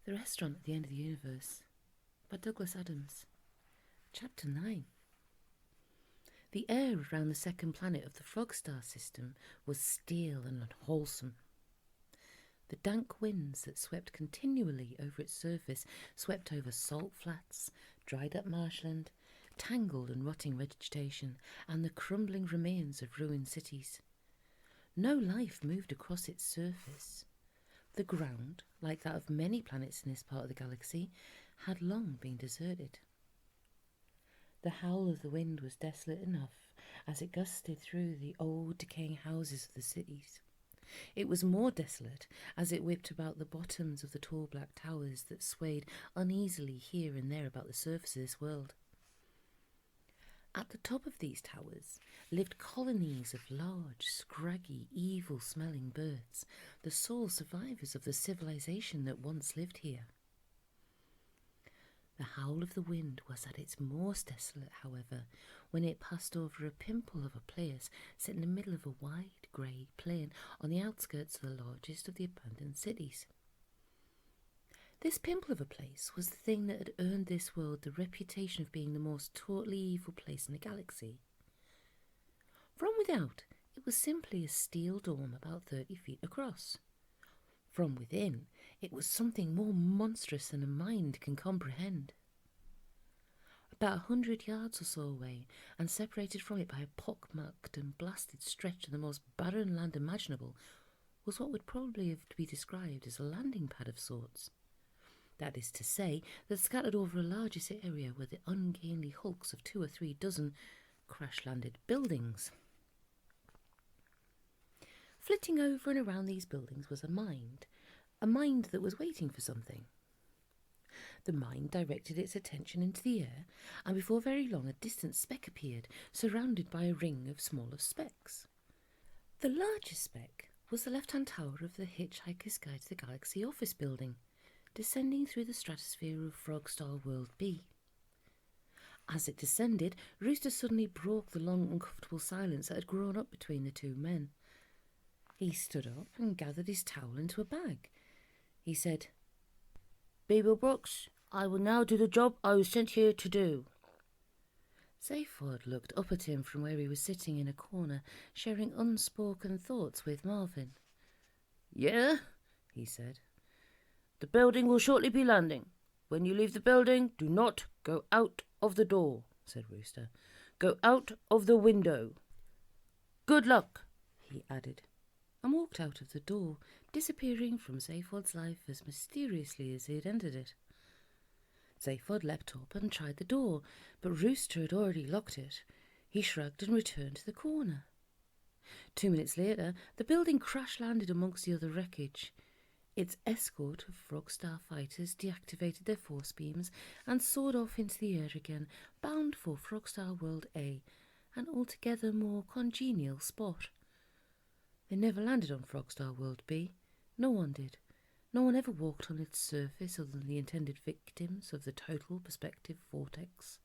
The Restaurant at the End of the Universe by Douglas Adams. Chapter 9. The air around the second planet of the Frog Star system was stale and unwholesome. The dank winds that swept continually over its surface swept over salt flats, dried-up marshland, tangled and rotting vegetation, and the crumbling remains of ruined cities. No life moved across its surface. The ground, like that of many planets in this part of the galaxy, had long been deserted. The howl of the wind was desolate enough as it gusted through the old decaying houses of the cities. It was more desolate as it whipped about the bottoms of the tall black towers that swayed uneasily here and there about the surface of this world. At the top of these towers lived colonies of large, scraggy, evil-smelling birds, the sole survivors of the civilization that once lived here. The howl of the wind was at its most desolate, however, when it passed over a pimple of a place set in the middle of a wide grey plain on the outskirts of the largest of the abandoned cities. This pimple of a place was the thing that had earned this world the reputation of being the most totally evil place in the galaxy. From without, it was simply a steel dome about 30 feet across. From within, it was something more monstrous than a mind can comprehend. About 100 yards or so away, and separated from it by a pock-marked and blasted stretch of the most barren land imaginable, was what would probably have to be described as a landing pad of sorts. That is to say, that scattered over a largish area were the ungainly hulks of 2 or 3 dozen crash-landed buildings. Flitting over and around these buildings was a mind that was waiting for something. The mind directed its attention into the air, and before very long a distant speck appeared, surrounded by a ring of smaller specks. The largest speck was the left-hand tower of the Hitch-Hikers Guide to the Galaxy office building, descending through the stratosphere of Frog Star World B. As it descended, Rooster suddenly broke the long, uncomfortable silence that had grown up between the two men. He stood up and gathered his towel into a bag. He said, "Beeble Brooks, I will now do the job I was sent here to do." Zaphod looked up at him from where he was sitting in a corner, sharing unspoken thoughts with Marvin. "Yeah?" he said. "The building will shortly be landing. When you leave the building, do not go out of the door," said Rooster. "Go out of the window. Good luck," he added, and walked out of the door, disappearing from Zaphod's life as mysteriously as he had entered it. Zaphod leapt up and tried the door, but Rooster had already locked it. He shrugged and returned to the corner. 2 minutes later, the building crash-landed amongst the other wreckage. Its escort of Frog Star fighters deactivated their force beams and soared off into the air again, bound for Frog Star World A, an altogether more congenial spot. They never landed on Frog Star World B. No one did. No one ever walked on its surface other than the intended victims of the total perspective vortex.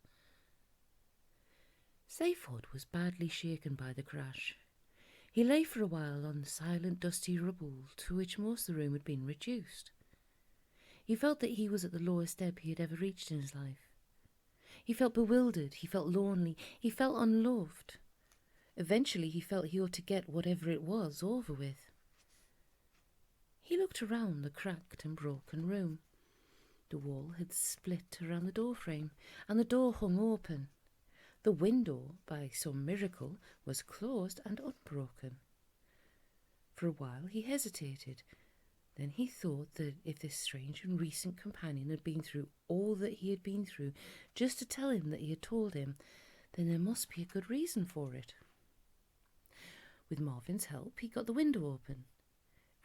Zaphod was badly shaken by the crash. He lay for a while on the silent, dusty rubble to which most of the room had been reduced. He felt that he was at the lowest ebb he had ever reached in his life. He felt bewildered, he felt lonely, he felt unloved. Eventually he felt he ought to get whatever it was over with. He looked around the cracked and broken room. The wall had split around the doorframe, and the door hung open. The window, by some miracle, was closed and unbroken. For a while he hesitated. Then he thought that if this strange and recent companion had been through all that he had been through just to tell him that he had told him, then there must be a good reason for it. With Marvin's help, he got the window open.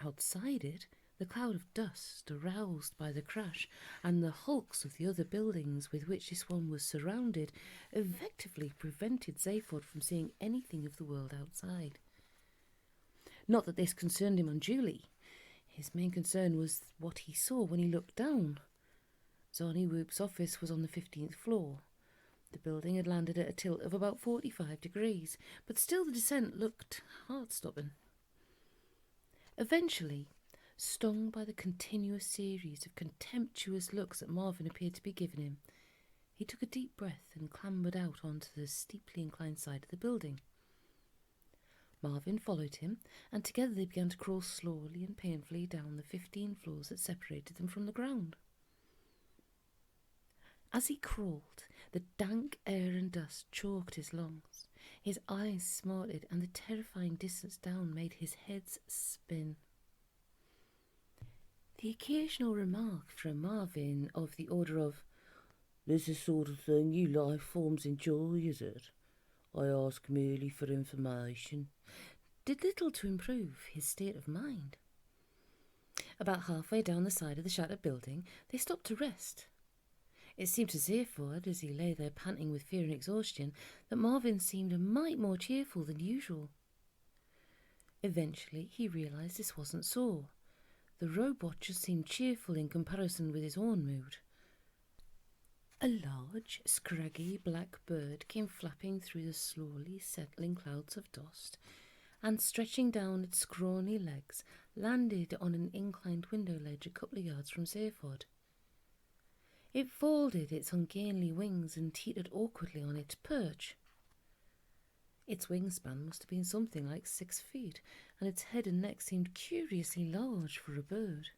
Outside it, the cloud of dust aroused by the crash and the hulks of the other buildings with which this one was surrounded effectively prevented Zaphod from seeing anything of the world outside. Not that this concerned him unduly. His main concern was what he saw when he looked down. Zarni Whoop's office was on the 15th floor. The building had landed at a tilt of about 45 degrees, but still the descent looked heart-stopping. Eventually, Stung by the continuous series of contemptuous looks that Marvin appeared to be giving him, he took a deep breath and clambered out onto the steeply inclined side of the building. Marvin followed him, and together they began to crawl slowly and painfully down the 15 floors that separated them from the ground. As he crawled, the dank air and dust choked his lungs. His eyes smarted, and the terrifying distance down made his head spin. The occasional remark from Marvin of the order of, "This is the sort of thing you life forms enjoy, is it? I ask merely for information," did little to improve his state of mind. About halfway down the side of the shattered building, they stopped to rest. It seemed to Zaphod, as he lay there panting with fear and exhaustion, that Marvin seemed a mite more cheerful than usual. Eventually, he realised this wasn't so. The robot just seemed cheerful in comparison with his own mood. A large, scraggy black bird came flapping through the slowly settling clouds of dust, and stretching down its scrawny legs, landed on an inclined window ledge a couple of yards from Zaphod. It folded its ungainly wings and teetered awkwardly on its perch. Its wingspan must have been something like 6 feet, and its head and neck seemed curiously large for a bird.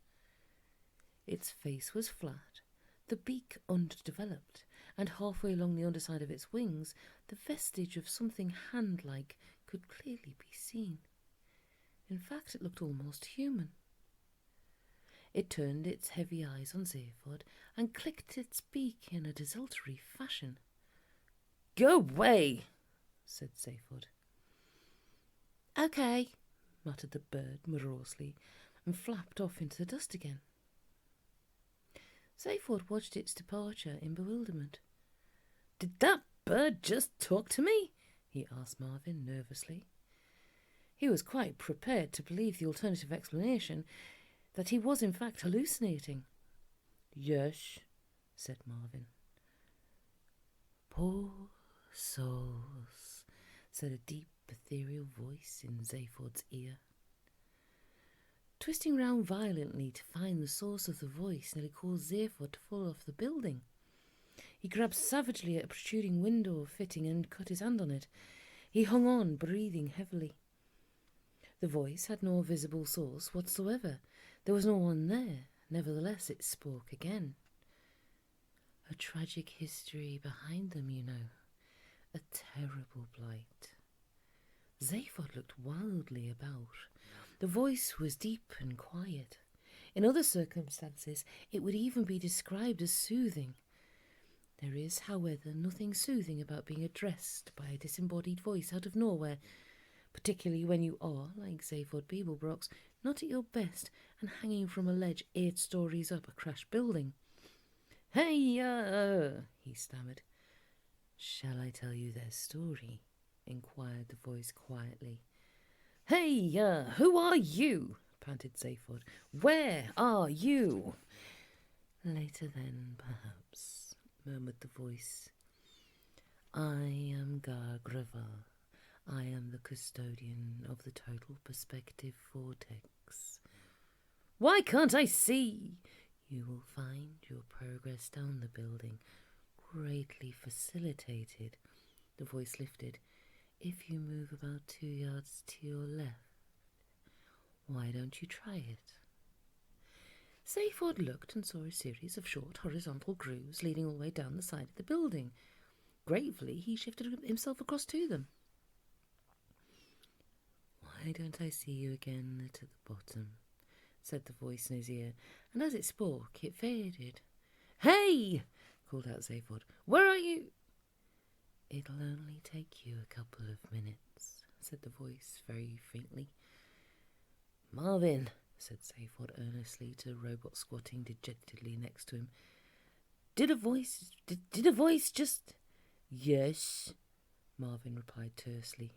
Its face was flat, the beak underdeveloped, and halfway along the underside of its wings, the vestige of something hand-like could clearly be seen. In fact, it looked almost human. It turned its heavy eyes on Zaphod and clicked its beak in a desultory fashion. "Go away," said Zaphod. "Okay," muttered the bird morosely, and flapped off into the dust again. Zaphod watched its departure in bewilderment. "Did that bird just talk to me?" he asked Marvin nervously. He was quite prepared to believe the alternative explanation, that he was in fact hallucinating. "Yes," said Marvin. "Poor souls," said a deep, ethereal voice in Zaphod's ear. Twisting round violently to find the source of the voice nearly caused Zaphod to fall off the building. He grabbed savagely at a protruding window fitting and cut his hand on it. He hung on, breathing heavily. The voice had no visible source whatsoever. There was no one there. Nevertheless, it spoke again. A tragic history behind them, you know. A terrible blight. Zaphod looked wildly about. The voice was deep and quiet. In other circumstances, it would even be described as soothing. There is, however, nothing soothing about being addressed by a disembodied voice out of nowhere, particularly when you are, like Zaphod Beeblebrox, not at your best and hanging from a ledge 8 stories up a crashed building. "Hey, he stammered. "Shall I tell you their story?" inquired the voice quietly. "Hey, who are you?" panted Zaphod. "Where are you?" "Later then, perhaps," murmured the voice. "I am Gargravar. I am the custodian of the total perspective vortex." "Why can't I see?" "You will find your progress down the building greatly facilitated," the voice lifted, "if you move about 2 yards to your left. Why don't you try it?" Zaphod looked and saw a series of short horizontal grooves leading all the way down the side of the building. Gravely, he shifted himself across to them. "Why don't I see you again at the bottom?" said the voice in his ear, and as it spoke, it faded. "Hey!" called out Zaphod. "Where are you?" "It'll only take you a couple of minutes," said the voice very faintly. "Marvin," said Zaphod earnestly to the robot squatting dejectedly next to him. Did a voice just—" "Yes," Marvin replied tersely.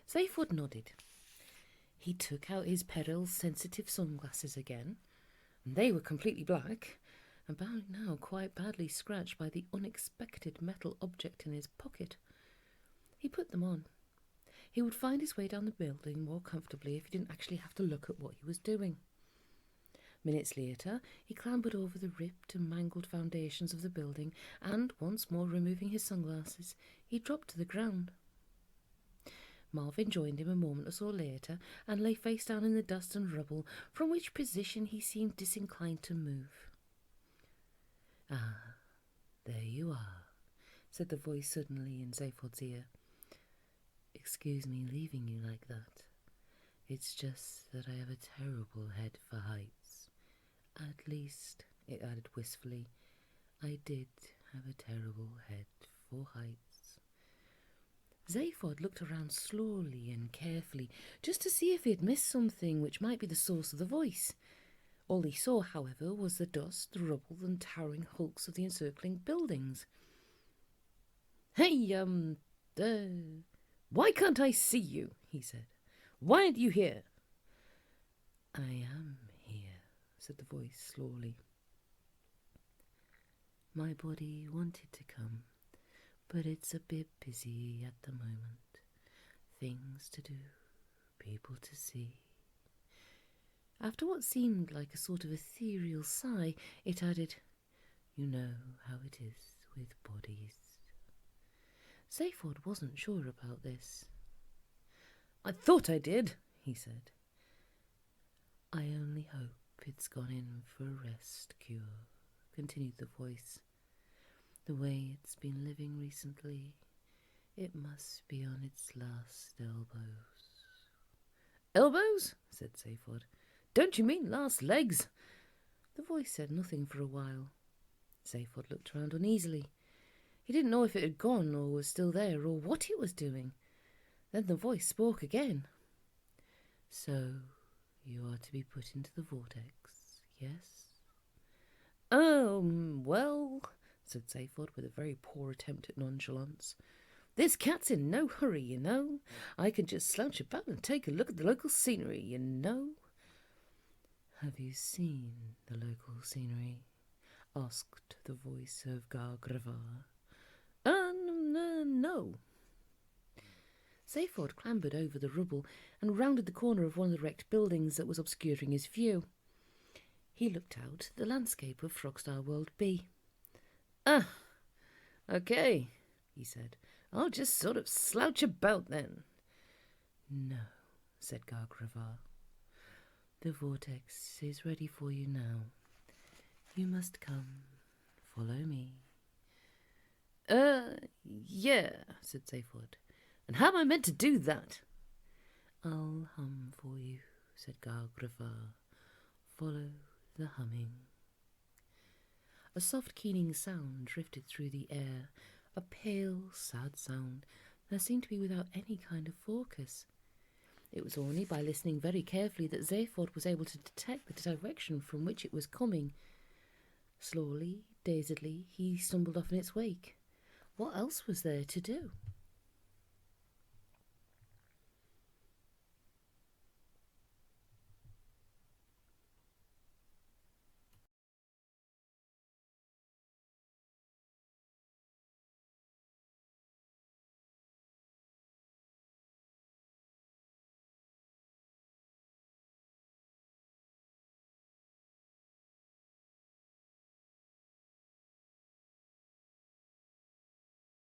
Zaphod nodded. He took out his peril-sensitive sunglasses again, and they were completely black, and by now quite badly scratched by the unexpected metal object in his pocket. He put them on. He would find his way down the building more comfortably if he didn't actually have to look at what he was doing. Minutes later, he clambered over the ripped and mangled foundations of the building, and, once more removing his sunglasses, he dropped to the ground. Marvin joined him a moment or so later, and lay face down in the dust and rubble, from which position he seemed disinclined to move. "Ah, there you are," said the voice suddenly in Zaphod's ear. "Excuse me leaving you like that. It's just that I have a terrible head for heights. At least," it added wistfully, "I did have a terrible head for heights." Zaphod looked around slowly and carefully, just to see if he had missed something which might be the source of the voice. All he saw, however, was the dust, the rubble, and towering hulks of the encircling buildings. "Hey, why can't I see you?" he said. "Why aren't you here?" "I am here," said the voice slowly. "My body wanted to come, but it's a bit busy at the moment. Things to do, people to see." After what seemed like a sort of ethereal sigh, it added, "You know how it is with bodies." Zaphod wasn't sure about this. "I thought I did," he said. "I only hope it's gone in for a rest cure," continued the voice. "The way it's been living recently, it must be on its last elbows." "Elbows?" said Zaphod. "Don't you mean last legs?" The voice said nothing for a while. Zaphod looked around uneasily. He didn't know if it had gone or was still there or what it was doing. Then the voice spoke again. "So you are to be put into the vortex, yes?" Well," said Zaphod with a very poor attempt at nonchalance. "This cat's in no hurry, you know. I can just slouch about and take a look at the local scenery, you know." "Have you seen the local scenery?" asked the voice of Gargrava. No." Zaphod clambered over the rubble and rounded the corner of one of the wrecked buildings that was obscuring his view. He looked out at the landscape of Frogstar World B. Okay," he said. "I'll just sort of slouch about then." "No," said Gargrava. "The vortex is ready for you now. You must come. Follow me." Yeah," said Zaphod. "And how am I meant to do that?" "I'll hum for you," said Gargrava. "Follow the humming." A soft keening sound drifted through the air, a pale, sad sound that seemed to be without any kind of focus. It was only by listening very carefully that Zaphod was able to detect the direction from which it was coming. Slowly, dazedly, he stumbled off in its wake. What else was there to do?